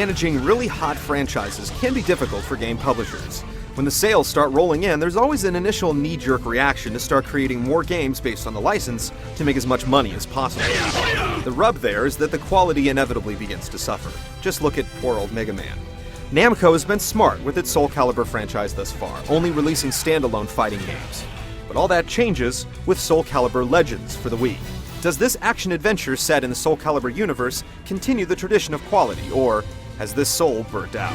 Managing really hot franchises can be difficult for game publishers. When the sales start rolling in, there's always an initial knee-jerk reaction to start creating more games based on the license to make as much money as possible. The rub there is that the quality inevitably begins to suffer. Just look at poor old Mega Man. Namco has been smart with its Soul Calibur franchise thus far, only releasing standalone fighting games. But all that changes with Soulcalibur Legends for the Wii. Does this action-adventure set in the Soul Calibur universe continue the tradition of quality, or has this soul burnt out?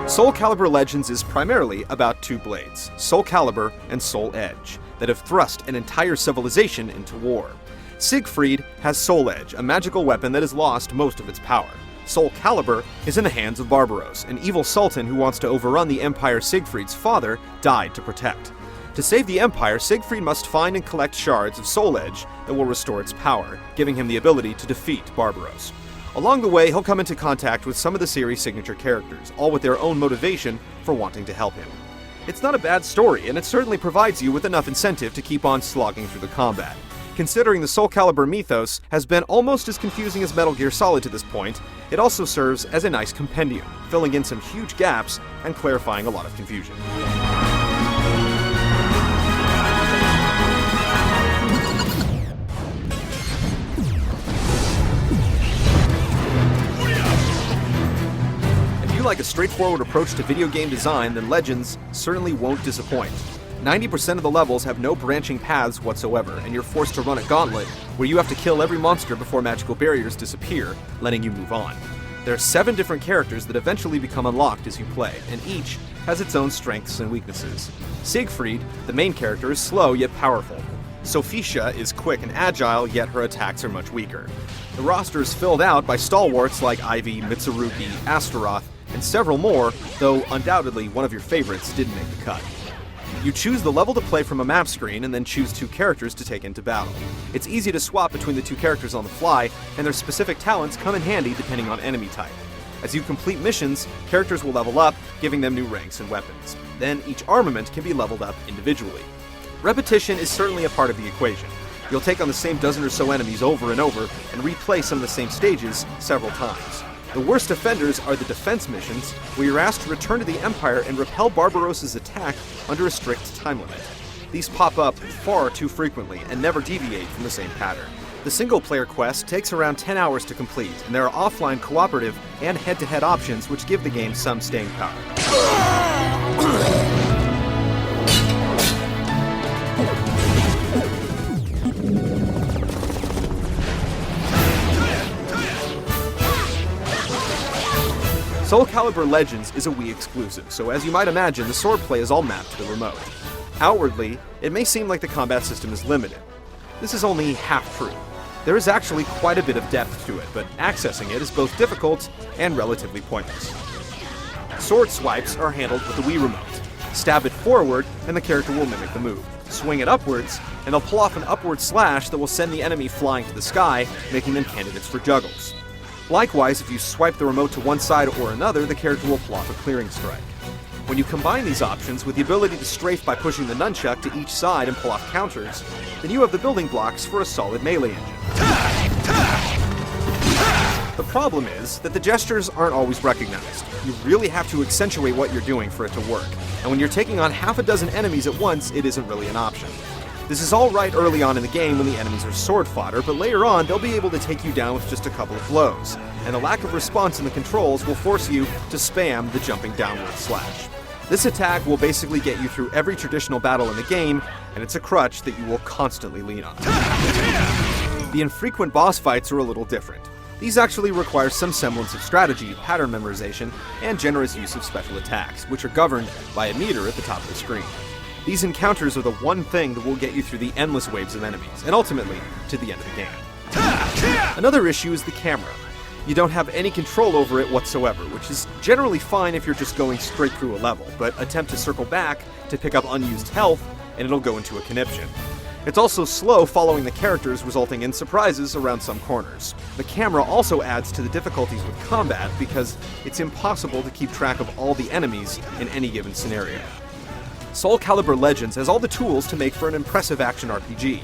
Soul Calibur Legends is primarily about two blades, Soul Calibur and Soul Edge, that have thrust an entire civilization into war. Siegfried has Soul Edge, a magical weapon that has lost most of its power. Soul Calibur is in the hands of Barbaros, an evil sultan who wants to overrun the empire Siegfried's father died to protect. To save the empire, Siegfried must find and collect shards of Soul Edge that will restore its power, giving him the ability to defeat Barbaros. Along the way, he'll come into contact with some of the series' signature characters, all with their own motivation for wanting to help him. It's not a bad story, and it certainly provides you with enough incentive to keep on slogging through the combat. Considering the Soul Calibur mythos has been almost as confusing as Metal Gear Solid to this point, it also serves as a nice compendium, filling in some huge gaps and clarifying a lot of confusion. If you like a straightforward approach to video game design, then Legends certainly won't disappoint. 90% of the levels have no branching paths whatsoever, and you're forced to run a gauntlet where you have to kill every monster before magical barriers disappear, letting you move on. There are 7 different characters that eventually become unlocked as you play, and each has its own strengths and weaknesses. Siegfried, the main character, is slow yet powerful. Sophicia is quick and agile, yet her attacks are much weaker. The roster is filled out by stalwarts like Ivy, Mitsurugi, Astaroth, and several more, though undoubtedly one of your favorites didn't make the cut. You choose the level to play from a map screen and then choose 2 characters to take into battle. It's easy to swap between the 2 characters on the fly, and their specific talents come in handy depending on enemy type. As you complete missions, characters will level up, giving them new ranks and weapons. Then each armament can be leveled up individually. Repetition is certainly a part of the equation. You'll take on the same dozen or so enemies over and over, and replay some of the same stages several times. The worst offenders are the defense missions, where you're asked to return to the Empire and repel Barbaros' attack under a strict time limit. These pop up far too frequently and never deviate from the same pattern. The single-player quest takes around 10 hours to complete, and there are offline cooperative and head-to-head options which give the game some staying power. Soul Calibur Legends is a Wii exclusive, so as you might imagine, the swordplay is all mapped to the remote. Outwardly, it may seem like the combat system is limited. This is only half true. There is actually quite a bit of depth to it, but accessing it is both difficult and relatively pointless. Sword swipes are handled with the Wii remote. Stab it forward, and the character will mimic the move. Swing it upwards, and they'll pull off an upward slash that will send the enemy flying to the sky, making them candidates for juggles. Likewise, if you swipe the remote to one side or another, the character will pull off a clearing strike. When you combine these options with the ability to strafe by pushing the nunchuck to each side and pull off counters, then you have the building blocks for a solid melee engine. The problem is that the gestures aren't always recognized. You really have to accentuate what you're doing for it to work, and when you're taking on half a dozen enemies at once, it isn't really an option. This is all right early on in the game when the enemies are sword fodder, but later on they'll be able to take you down with just a couple of blows, and the lack of response in the controls will force you to spam the jumping downward slash. This attack will basically get you through every traditional battle in the game, and it's a crutch that you will constantly lean on. The infrequent boss fights are a little different. These actually require some semblance of strategy, pattern memorization, and generous use of special attacks, which are governed by a meter at the top of the screen. These encounters are the one thing that will get you through the endless waves of enemies, and ultimately, to the end of the game. Another issue is the camera. You don't have any control over it whatsoever, which is generally fine if you're just going straight through a level, but attempt to circle back to pick up unused health, and it'll go into a conniption. It's also slow following the characters, resulting in surprises around some corners. The camera also adds to the difficulties with combat because it's impossible to keep track of all the enemies in any given scenario. Soulcalibur Legends has all the tools to make for an impressive action RPG,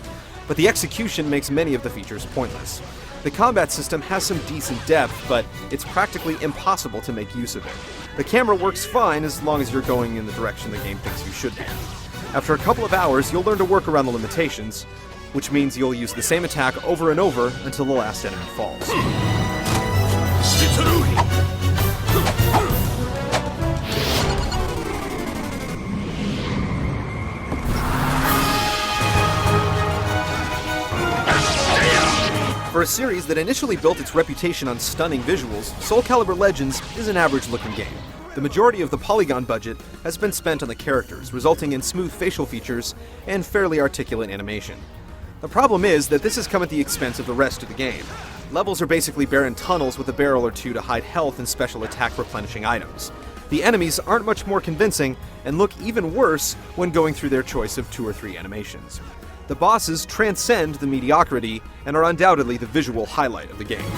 but the execution makes many of the features pointless. The combat system has some decent depth, but it's practically impossible to make use of it. The camera works fine as long as you're going in the direction the game thinks you should be. After a couple of hours, you'll learn to work around the limitations, which means you'll use the same attack over and over until the last enemy falls. For a series that initially built its reputation on stunning visuals, Soulcalibur Legends is an average-looking game. The majority of the polygon budget has been spent on the characters, resulting in smooth facial features and fairly articulate animation. The problem is that this has come at the expense of the rest of the game. Levels are basically barren tunnels with a barrel or two to hide health and special attack replenishing items. The enemies aren't much more convincing and look even worse when going through their choice of 2 or 3 animations. The bosses transcend the mediocrity and are undoubtedly the visual highlight of the game.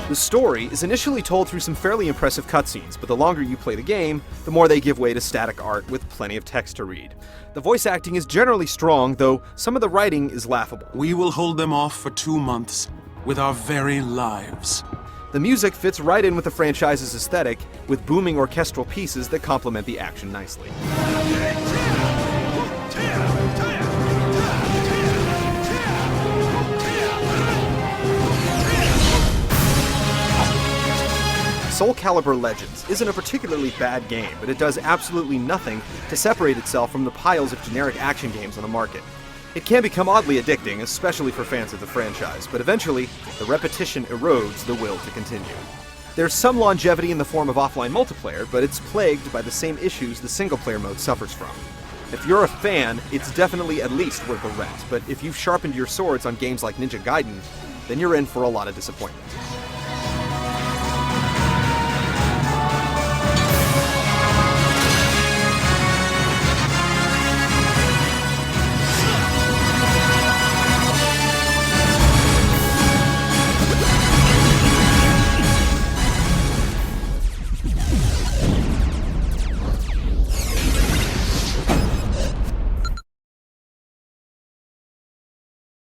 The story is initially told through some fairly impressive cutscenes, but the longer you play the game, the more they give way to static art with plenty of text to read. The voice acting is generally strong, though some of the writing is laughable. We will hold them off for 2 months with our very lives. The music fits right in with the franchise's aesthetic, with booming orchestral pieces that complement the action nicely. Soulcalibur Legends isn't a particularly bad game, but it does absolutely nothing to separate itself from the piles of generic action games on the market. It can become oddly addicting, especially for fans of the franchise, but eventually, the repetition erodes the will to continue. There's some longevity in the form of offline multiplayer, but it's plagued by the same issues the single-player mode suffers from. If you're a fan, it's definitely at least worth a rent, but if you've sharpened your swords on games like Ninja Gaiden, then you're in for a lot of disappointment.